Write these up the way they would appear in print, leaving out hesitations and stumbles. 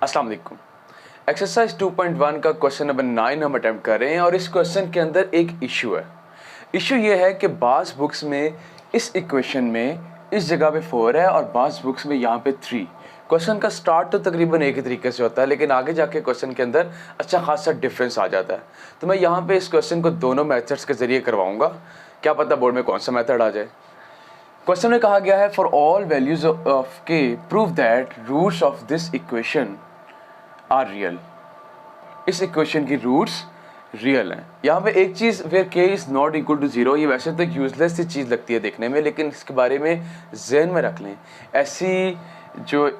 अस्सलाम वालेकुम। एक्सरसाइज 2.1 का क्वेश्चन नंबर 9 हम अटेम्प्ट कर रहे हैं और इस क्वेश्चन के अंदर एक इशू है। इशू ये है कि बाज़ बुक्स में इस इक्वेशन में इस जगह पे 4 है और बाज़ बुक्स में यहाँ पे 3। क्वेश्चन का स्टार्ट तो तकरीबन एक ही तरीके से होता है, लेकिन आगे जाके क्वेश्चन के अंदर अच्छा खासा डिफरेंस आ जाता है। तो मैं यहाँ पे इस क्वेश्चन को दोनों मेथड्स के ज़रिए करवाऊँगा, क्या पता बोर्ड में कौन सा मेथड आ जाए। क्वेश्चन में कहा गया है for all values of k prove that roots of this equation are real. इस इक्वेशन की रूट्स रियल हैं। यहाँ पे एक चीज़ where k is not equal to 0, ये वैसे तो एक यूजलेस सी चीज़ लगती है देखने में, लेकिन इसके बारे में जहन में रख लें। ऐसी जो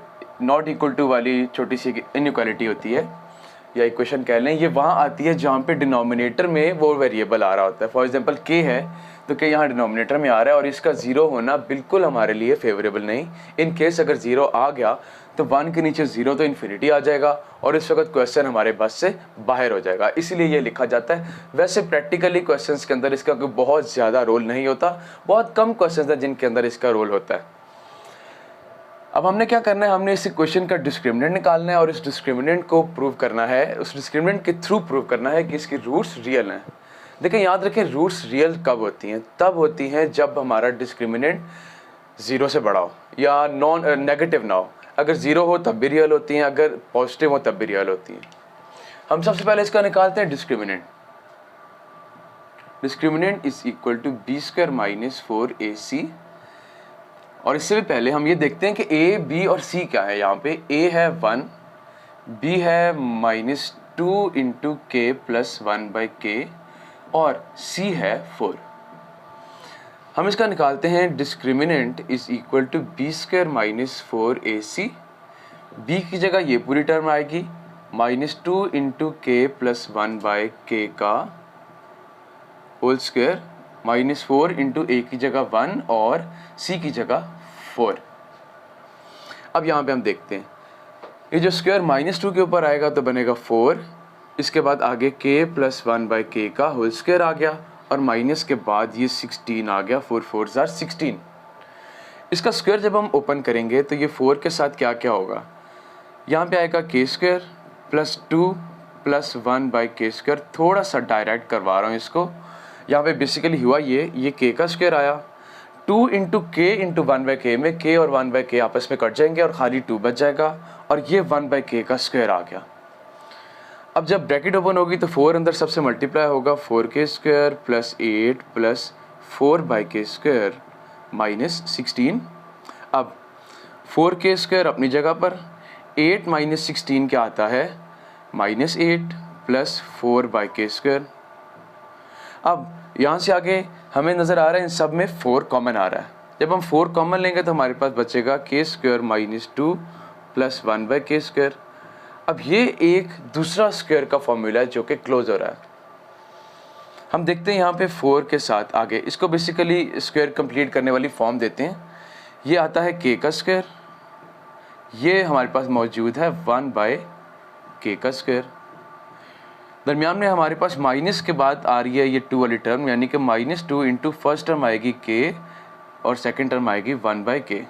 नॉट इक्वल टू वाली छोटी सी इनइक्वालिटी होती है या इक्वेशन कह लें, ये वहाँ आती है जहाँ पे डिनोमिनेटर में वो वेरिएबल आ रहा होता है। फॉर एग्जांपल के है तो के यहाँ डिनोमिनेटर में आ रहा है और इसका 0 होना बिल्कुल हमारे लिए फेवरेबल नहीं। इन केस अगर 0 आ गया तो 1 के नीचे 0 तो इन्फिनिटी आ जाएगा और इस वक्त क्वेश्चन हमारे बस से बाहर हो जाएगा, इसीलिए ये लिखा जाता है। वैसे प्रैक्टिकली क्वेश्चंस के अंदर इसका कोई बहुत ज़्यादा रोल नहीं होता, बहुत कम क्वेश्चंस हैं जिनके अंदर इसका रोल होता है। अब हमने क्या करना है, हमने इस इक्वेशन का डिस्क्रिमिनेंट निकालना है और इस डिस्क्रिमिनेंट को प्रूव करना है, उस डिस्क्रिमिनेंट के थ्रू प्रूव करना है कि इसकी रूट्स रियल हैं। देखिए याद रखें, रूट्स रियल कब होती हैं? तब होती हैं जब हमारा डिस्क्रिमिनेंट 0 से बड़ा हो या नॉन नेगेटिव ना हो। अगर 0 हो तब भी रियल होती हैं, अगर पॉजिटिव हो तब भी रियल होती हैं। हम सबसे पहले इसका निकालते हैं discriminant. Discriminant is equal to b² minus 4ac। और इससे भी पहले हम ये देखते हैं कि a, b और c क्या है। यहाँ पे a है 1, b है -2 इंटू के प्लस 1/k और c है 4। हम इसका निकालते हैं discriminant is equal to b² minus 4ac। b की जगह ये पूरी टर्म आएगी -2 इंटू के प्लस 1/k का होल स्क्वायर, -4 इंटू a की जगह 1 और c की जगह 4। अब यहाँ पे हम देखते हैं, ये जो स्क्वायर -2 के ऊपर आएगा तो बनेगा 4, इसके बाद आगे k प्लस 1/k का होल स्क्वायर आ गया और माइनस के बाद ये 16 आ गया, 4 4 जार 16। इसका स्क्वायर जब हम ओपन करेंगे तो ये 4 के साथ क्या क्या होगा, यहाँ पे आएगा k² प्लस 2 प्लस 1/k²। थोड़ा सा डायरेक्ट करवा रहा हूँ इसको। यहाँ पे बेसिकली हुआ ये k का स्क्वायर आया, 2 इंटू के इंटू 1/k में k और 1/k आपस में कट जाएंगे और खाली 2 बच जाएगा और ये 1/k का स्क्वायर आ गया। अब जब ब्रैकेट ओपन होगी तो 4 अंदर सबसे मल्टीप्लाई होगा, 4k² plus 8 plus 4/k² minus 16। अब 4k² अपनी जगह पर, 8 माइनस 16 क्या आता है -8 प्लस 4/k²। अब यहाँ से आगे हमें नज़र आ रहा है इन सब में 4 कॉमन आ रहा है। जब हम 4 कॉमन लेंगे तो हमारे पास बचेगा k² माइनस 2 प्लस 1/k²। अब ये एक दूसरा स्क्वायर का फॉर्मूला है जो कि क्लोज हो रहा है। हम देखते हैं यहाँ पे 4 के साथ आगे इसको बेसिकली स्क्वायर कंप्लीट करने वाली फॉर्म देते हैं। ये आता है k का स्क्वायर, ये हमारे पास मौजूद है 1/k का स्क्वायर। दरमियान में हमारे पास माइनस के बाद आ रही है ये 2 वाली टर्म, यानी कि -2 इंटू फर्स्ट टर्म आएगी k और सेकंड टर्म आएगी 1/k।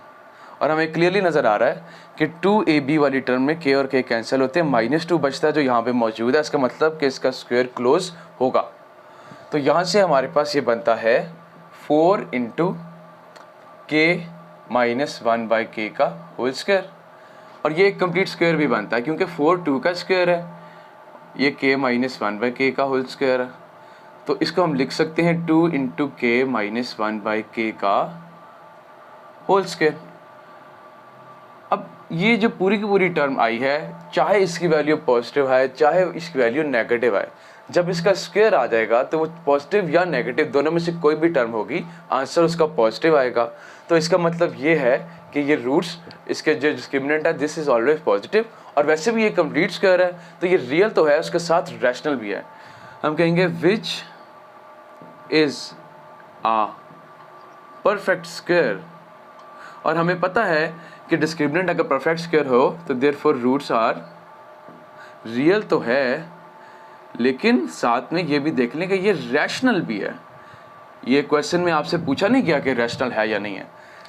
और हमें क्लियरली नज़र आ रहा है कि 2ab वाली टर्म में k और k कैंसिल होते हैं, -2 बचता है जो यहाँ पे मौजूद है। इसका मतलब कि इसका स्क्वायर क्लोज होगा। तो यहाँ से हमारे पास ये बनता है 4 इंटू k माइनस 1/k का होल स्क्वायर। और ये एक कंप्लीट स्क्वायर भी बनता है क्योंकि 4 2 का स्क्वायर है, ये k माइनस 1/k का होल स्क्वायर है। तो इसको हम लिख सकते हैं 2 इंटू के माइनस 1/k का होल स्क्वायर। अब ये जो पूरी की पूरी टर्म आई है, चाहे इसकी वैल्यू पॉजिटिव है चाहे इसकी वैल्यू नेगेटिव है, जब इसका स्क्वायर आ जाएगा तो वो पॉजिटिव या नेगेटिव दोनों में से कोई भी टर्म होगी, आंसर उसका पॉजिटिव आएगा। तो इसका मतलब ये है कि ये रूट्स, इसके जो डिस्क्रिमिनेंट है दिस इज ऑलवेज पॉजिटिव। और वैसे भी ये कंप्लीट स्क्वायर है तो ये रियल तो है, उसके साथ रैशनल भी है। हम कहेंगे which is a perfect square. और हमें पता है कि डिस्क्रिमिनेंट अगर परफेक्ट स्क्वायर हो तो देयरफॉर रूट्स आर रियल तो है, लेकिन साथ में ये भी देख लें कि ये रैशनल भी है। ये क्वेश्चन में आपसे पूछा नहीं गया कि रैशनल है या नहीं है,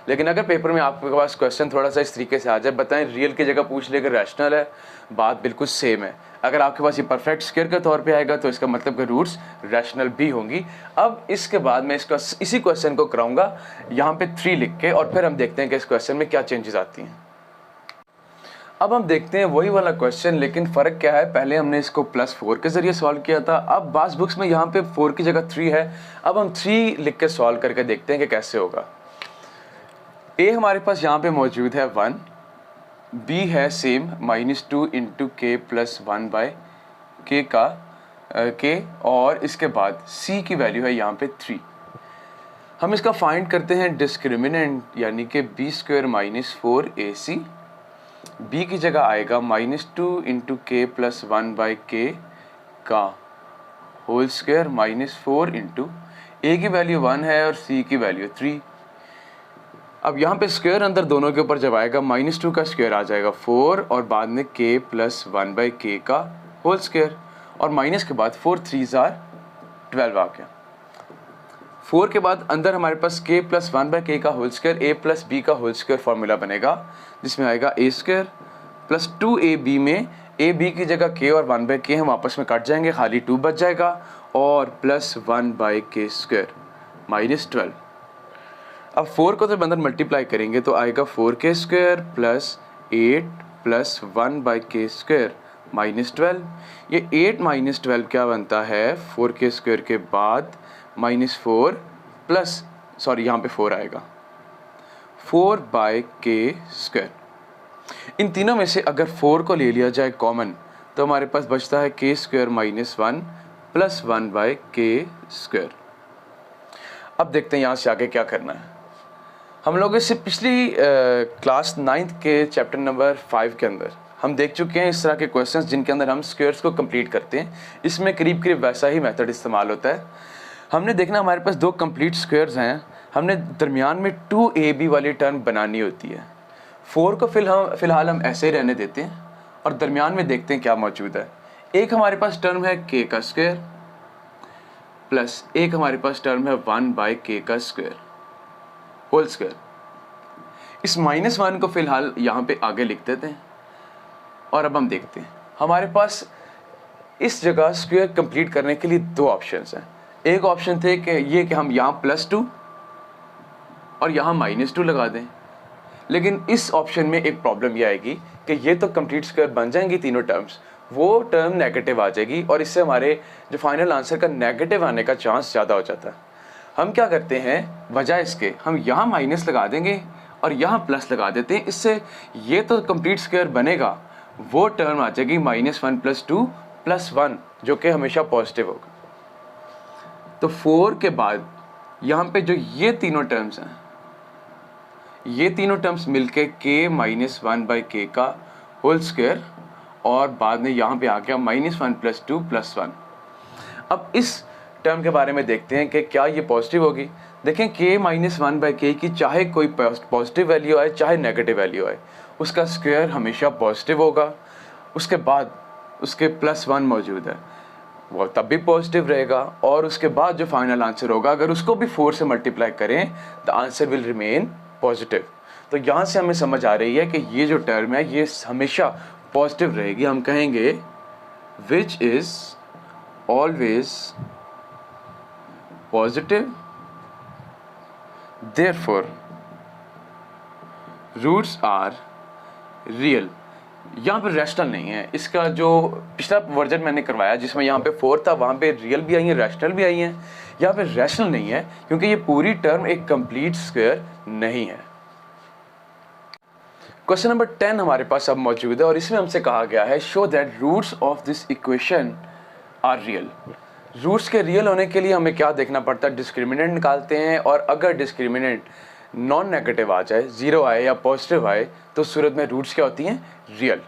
लेकिन अगर पेपर में आपके पास क्वेश्चन थोड़ा सा इस तरीके से आ जाए, बताएं रियल की जगह पूछ ले, अगर रैशनल है, बात बिल्कुल सेम है। अगर आपके पास ये परफेक्ट स्क्वायर के तौर पे आएगा तो इसका मतलब कि रूट्स रैशनल भी होंगी। अब इसके बाद मैं इसका इसी क्वेश्चन को कराऊंगा यहाँ पे 3 लिख के, और फिर हम देखते हैं कि इस क्वेश्चन में क्या चेंजेस आती हैं। अब हम देखते हैं वही वाला क्वेश्चन, लेकिन फ़र्क क्या है, पहले हमने इसको +4 के ज़रिए सॉल्व किया था, अब बास बुक्स में यहाँ पे 4 की जगह 3 है। अब हम 3 लिख के सॉल्व करके देखते हैं कि कैसे होगा। ए हमारे पास यहाँ पे मौजूद है 1, बी है सेम -2 इंटू के प्लस 1 बाय के का के, और इसके बाद सी की वैल्यू है यहाँ पे 3। हम इसका फाइंड करते हैं डिस्क्रिमिनेंट, यानी कि b² - 4ac। b की जगह आएगा -2 इंटू के प्लस 1 बाई के का होल स्क्वायर -4 इंटू ए की वैल्यू 1 है और c की वैल्यू 3। अब यहाँ पे स्क्वायर अंदर दोनों के ऊपर जब आएगा, -2 का स्क्वायर आ जाएगा 4 और बाद में k प्लस 1 बाई के का होल स्क्वायर, और माइनस के बाद 4 3s are 12 आ गया। 4 के बाद अंदर हमारे पास k प्लस 1 बाई के का whole square a plus b का होल स्क्वायर फॉर्मूला बनेगा, जिसमें आएगा a स्क्वायर प्लस 2ab में ab की जगह k और 1 बाई के हम आपस में कट जाएंगे, खाली 2 बच जाएगा, और प्लस 1 बाई के स्क्वायर -12। अब 4 को जब अंदर मल्टीप्लाई करेंगे तो आएगा 4k square plus 8 plus 1 by के स्क्वायर -12। ये 8 -12 क्या बनता है, 4k स्क्वायर के बाद -4 प्लस, सॉरी यहाँ पे 4 आएगा, 4 बाई के स्क्वायर। इन तीनों में से अगर 4 को ले लिया जाए कॉमन तो हमारे पास बचता है k स्क्वायर -1 प्लस 1 बाई के स्क्वायर। अब देखते हैं यहाँ से आगे क्या करना है। हम लोग इससे पिछली क्लास 9th के चैप्टर नंबर 5 के अंदर हम देख चुके हैं इस तरह के क्वेश्चंस जिनके अंदर हम स्क्वायर्स को कंप्लीट करते हैं। इसमें करीब करीब वैसा ही मेथड इस्तेमाल होता है। हमने देखना हमारे पास 2 कंप्लीट स्क्वायर्स हैं, हमने दरमियान में 2ab वाली टर्म बनानी होती है। 4 को फ़िलहाल हम ऐसे ही रहने देते हैं और दरमियान में देखते हैं क्या मौजूद है। एक हमारे पास टर्म है k का स्क्वायर प्लस एक हमारे पास टर्म है 1 बाई के का स्क्वायर होल स्क्वायर। इस -1 को फ़िलहाल यहाँ पे आगे लिख देते हैं, और अब हम देखते हैं हमारे पास इस जगह स्क्वायर कंप्लीट करने के लिए 2 ऑप्शंस हैं। एक ऑप्शन थे कि हम यहाँ +2 और यहाँ -2 लगा दें, लेकिन इस ऑप्शन में एक प्रॉब्लम ये आएगी कि ये तो कंप्लीट स्क्वायर बन जाएंगी तीनों टर्म्स, वो टर्म नेगेटिव आ जाएगी और इससे हमारे जो फाइनल आंसर का नेगेटिव आने का चांस ज़्यादा हो जाता है। हम क्या करते हैं, बजाय इसके हम यहाँ माइनस लगा देंगे और यहाँ प्लस लगा देते हैं। इससे ये तो कंप्लीट स्क्वायर बनेगा, वो टर्म आ जाएगी -1 + 2 + 1, जो कि हमेशा पॉजिटिव होगा। तो 4 के बाद यहाँ पे जो ये तीनों टर्म्स हैं, ये तीनों टर्म्स मिलके k -1 बाई के का होल स्क्वायर, और बाद में यहाँ पे आ गया -1 + 2 + 1। अब इस टर्म के बारे में देखते हैं कि क्या ये पॉजिटिव होगी। देखें k -1 बाई के की चाहे कोई पॉजिटिव वैल्यू आए चाहे नेगेटिव वैल्यू आए, उसका स्क्वायर हमेशा पॉजिटिव होगा। उसके बाद उसके +1 मौजूद है, वो तब भी पॉजिटिव रहेगा, और उसके बाद जो फाइनल आंसर होगा अगर उसको भी 4 से मल्टीप्लाई करें the answer will remain positive. तो यहाँ से हमें समझ आ रही है कि ये जो टर्म है ये हमेशा पॉजिटिव रहेगी। हम कहेंगे which is always positive, therefore roots are real. यहाँ पे रैशनल नहीं है। इसका जो पिछला वर्जन मैंने करवाया जिसमें यहाँ पे 4 था, वहाँ पे रियल भी आई है, रैशनल भी आई है। यहाँ पे रैशनल नहीं है क्योंकि ये पूरी टर्म एक कंप्लीट स्क्वायर नहीं है। क्वेश्चन नंबर 10 हमारे पास अब मौजूद है और इसमें हमसे कहा गया है show that roots of this equation are real. Roots के रियल होने के लिए हमें क्या देखना पड़ता है, डिस्क्रिमिनेंट निकालते हैं, और अगर डिस्क्रिमिनेंट नॉन नेगेटिव आ जाए, 0 आए या पॉजिटिव आए, तो उस सूरत में रूट्स क्या होती हैं, रियल।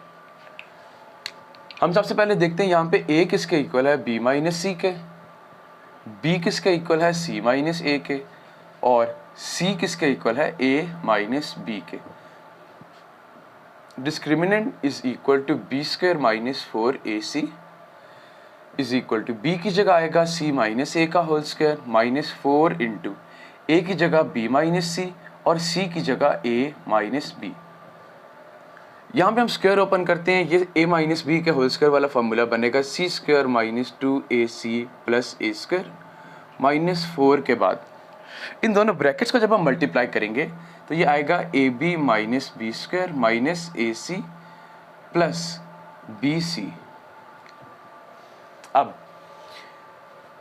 हम सबसे पहले देखते हैं यहाँ पे a किसके इक्वल है, b माइनस सी के, b किसके इक्वल है, c माइनस ए के, और c किसके इक्वल है, a माइनस बी के। Discriminant is equal to b² minus 4ac is equal to b की जगह आएगा c माइनस ए का होल स्क्वायर -4 इंटू a की जगह b माइनस सी और c की जगह a माइनस बी। यहाँ पे हम स्क्वायर ओपन करते हैं, ये a माइनस बी के होल स्क्वायर वाला फॉर्मूला बनेगा c square minus 2ac plus a square minus 4 के बाद इन दोनों ब्रैकेट्स को जब हम मल्टीप्लाई करेंगे तो ये आएगा a b minus b square minus a c plus b c. अब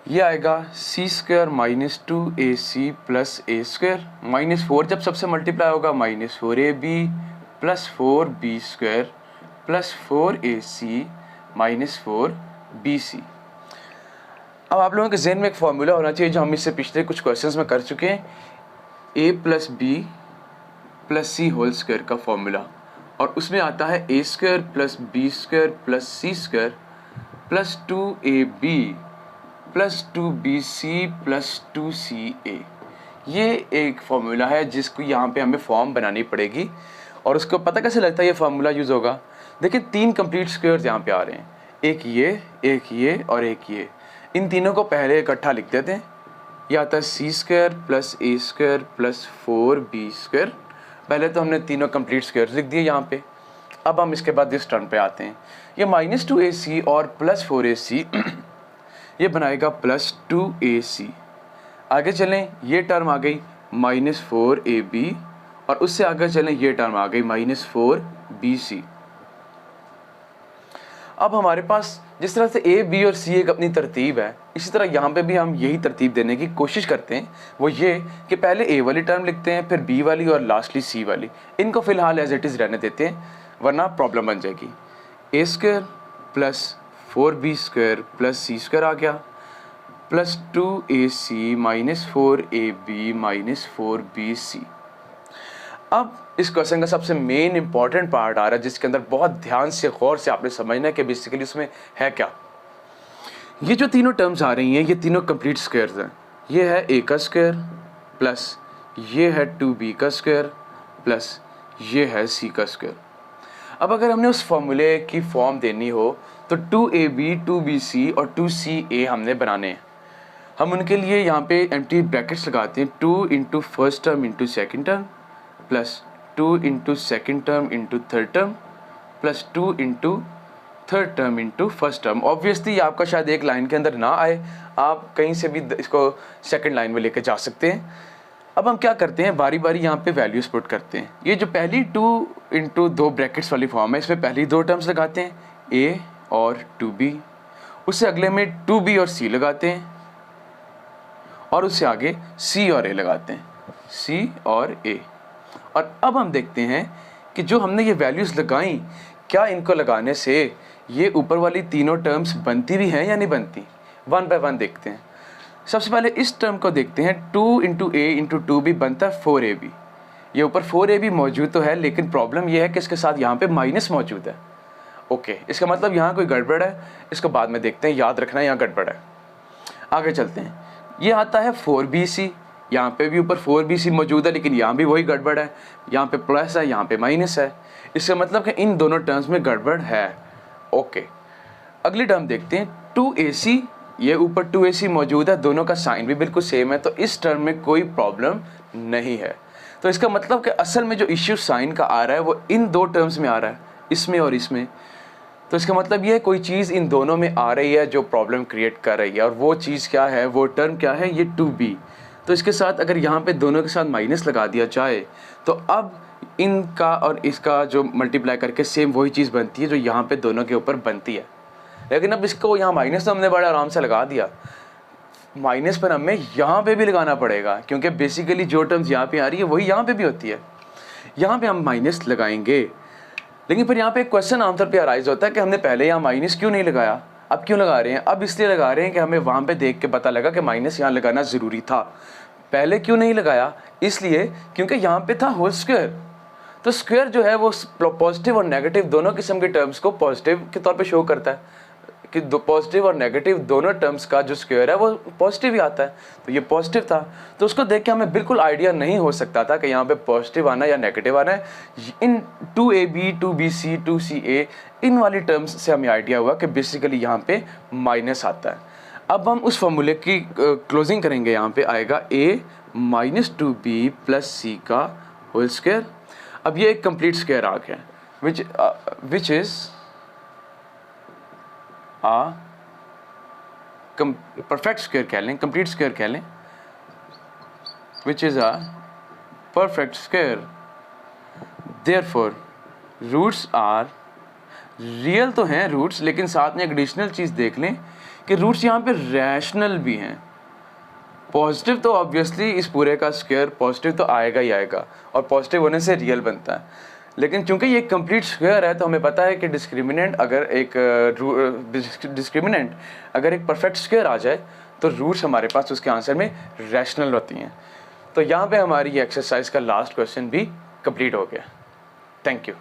ये आएगा c square minus 2ac plus a square minus 4 जब सबसे मल्टीप्लाई होगा minus 4ab plus 4b square plus 4ac minus 4bc। अब आप लोगों के जहन में एक फॉर्मूला होना चाहिए जो हम इससे पिछले कुछ क्वेश्चंस में कर चुके हैं, a plus b plus c whole square का फॉर्मूला, और उसमें आता है a square plus b square plus C square plus 2ab plus 2bc plus 2ca। ये एक फॉर्मूला है जिसको यहाँ पे हमें फॉर्म बनानी पड़ेगी। और उसको पता कैसे लगता है ये फार्मूला यूज़ होगा, देखिए 3 कंप्लीट स्क्वायर्स यहाँ पे आ रहे हैं, एक ये और एक ये। इन तीनों को पहले इकट्ठा लिख देते हैं, यह आता है सी square plus a square plus 4b square. पहले तो हमने तीनों कंप्लीट स्क्वायर्स लिख दिए यहाँ पे। अब हम इसके बाद इस टर्म पे आते हैं, ये माइनस 2ac और प्लस 4ac ये बनाएगा प्लस 2ac। आगे चलें, ये टर्म आ गई माइनस 4ab और उससे आगे चलें ये टर्म आ गई माइनस 4bc। अब हमारे पास जिस तरह से ए बी और सी एक अपनी तरतीब है, इसी तरह यहाँ पे भी हम यही तरतीब देने की कोशिश करते हैं। वो ये कि पहले ए वाली टर्म लिखते हैं, फिर बी वाली और लास्टली सी वाली। इनको फिलहाल एज इट इज़ रहने देते हैं वरना प्रॉब्लम बन जाएगी। A square plus 4b square plus C square आ गया plus 2ac minus 4ab minus 4bc। अब इस क्वेश्चन का सबसे मेन इंपॉर्टेंट पार्ट आ रहा है जिसके अंदर बहुत ध्यान से गौर से आपने समझना है कि बेसिकली उसमें है क्या। ये जो तीनों टर्म्स आ रही हैं ये तीनों कंप्लीट स्क्वायर्स हैं। ये है a का स्क्वायर प्लस ये है 2b का स्क्वायर प्लस ये है c का स्क्वायर। अब अगर हमने उस फॉर्मूले की फॉर्म देनी हो तो 2ab 2bc और 2ca हमने बनाने हैं। हम उनके लिए यहाँ पे एम्प्टी ब्रैकेट्स लगाते हैं, 2 into first term into second term plus 2 into second term into third term plus 2 into third term into first term. Obviously आपका शायद एक लाइन के अंदर ना आए, आप कहीं से भी इसको सेकंड लाइन में लेके जा सकते हैं। अब हम क्या करते हैं, बारी बारी यहाँ पे वैल्यूज पुट करते हैं। ये जो पहली 2 इंटू 2 ब्रैकेट्स वाली फॉर्म है, इसमें पहली 2 टर्म्स लगाते हैं a और 2b, उससे अगले में 2b और c लगाते हैं और उससे आगे c और a लगाते हैं, c और a। और अब हम देखते हैं कि जो हमने ये वैल्यूज़ लगाई, क्या इनको लगाने से ये ऊपर वाली तीनों टर्म्स बनती भी हैं या नहीं बनती। वन बाय वन देखते हैं। सबसे पहले इस टर्म को देखते हैं, 2 इंटू a इंटू 2b बनता है 4ab। ये ऊपर 4ab मौजूद तो है, लेकिन प्रॉब्लम ये है कि इसके साथ यहाँ पे माइनस मौजूद है। ओके, इसका मतलब यहाँ कोई गड़बड़ है, इसको बाद में देखते हैं, याद रखना यहाँ गड़बड़ है। आगे चलते हैं, ये आता है 4bc, यहाँ पे भी ऊपर 4bc मौजूद है, लेकिन यहाँ भी वही गड़बड़ है, यहाँ पे प्लस है यहाँ पे माइनस है। इसका मतलब कि इन दोनों टर्म्स में गड़बड़ है। ओके, अगली टर्म देखते हैं, 2ac, ये ऊपर 2ac मौजूद है, दोनों का साइन भी बिल्कुल सेम है, तो इस टर्म में कोई प्रॉब्लम नहीं है। तो इसका मतलब कि असल में जो इश्यू साइन का आ रहा है वो इन दो टर्म्स में आ रहा है, इसमें और इसमें। तो इसका मतलब ये है कोई चीज़ इन दोनों में आ रही है जो प्रॉब्लम क्रिएट कर रही है, और वो चीज़ क्या है, वो टर्म क्या है, ये 2b। तो इसके साथ अगर यहाँ पे दोनों के साथ माइनस लगा दिया जाए तो अब इनका और इसका जो मल्टीप्लाई करके सेम वही चीज़ बनती है जो यहाँ पे दोनों के ऊपर बनती है। लेकिन अब इसको यहाँ माइनस तो हमने बड़ा आराम से लगा दिया, माइनस पर हमें यहाँ पे भी लगाना पड़ेगा, क्योंकि बेसिकली जो टर्म्स यहाँ पे आ रही है वही यहाँ पे भी होती है। यहाँ पे हम माइनस लगाएंगे, लेकिन फिर यहाँ पे एक क्वेश्चन आमतौर पे अराइज होता है कि हमने पहले यहाँ माइनस क्यों नहीं लगाया, अब क्यों लगा रहे हैं। अब इसलिए लगा रहे हैं कि हमें वहाँ पे देख के पता लगा कि माइनस यहाँ लगाना ज़रूरी था। पहले क्यों नहीं लगाया, इसलिए क्योंकि यहाँ पे था होल स्क्वायर। तो स्क्वायर जो है वो पॉजिटिव और नेगेटिव दोनों किस्म के टर्म्स को पॉजिटिव के तौर पे शो करता है कि पॉजिटिव और नेगेटिव दोनों टर्म्स का जो स्क्वायर है वो पॉजिटिव ही आता है। तो ये पॉजिटिव था, तो उसको देख के हमें बिल्कुल आइडिया नहीं हो सकता था कि यहाँ पे पॉजिटिव आना या नेगेटिव आना है। इन 2ab 2bc 2ca इन वाली टर्म्स से हमें आइडिया हुआ कि बेसिकली यहाँ पे माइनस आता है। अब हम उस फॉर्मूले की क्लोजिंग करेंगे, यहाँ पे आएगा a -2b प्लस सी का होल स्क्वायर। अब ये एक कंप्लीट स्क्वायर आ गया which is a perfect square कह लें, कंप्लीट स्क्वायर कह लें, which is a perfect square. Therefore roots are real तो हैं रूट्स, लेकिन साथ में एक एडिशनल चीज़ देख लें कि रूट्स यहाँ पे रैशनल भी हैं। पॉजिटिव तो ऑब्वियसली इस पूरे का स्क्वायर पॉजिटिव तो आएगा ही आएगा, और पॉजिटिव होने से रियल बनता है। लेकिन चूंकि ये कंप्लीट स्क्वायर है तो हमें पता है कि डिस्क्रिमिनेंट अगर एक परफेक्ट स्क्वायर आ जाए तो रूट्स हमारे पास उसके आंसर में रैशनल होती हैं। तो यहाँ पे हमारी ये एक्सरसाइज का लास्ट क्वेश्चन भी कंप्लीट हो गया। Thank you.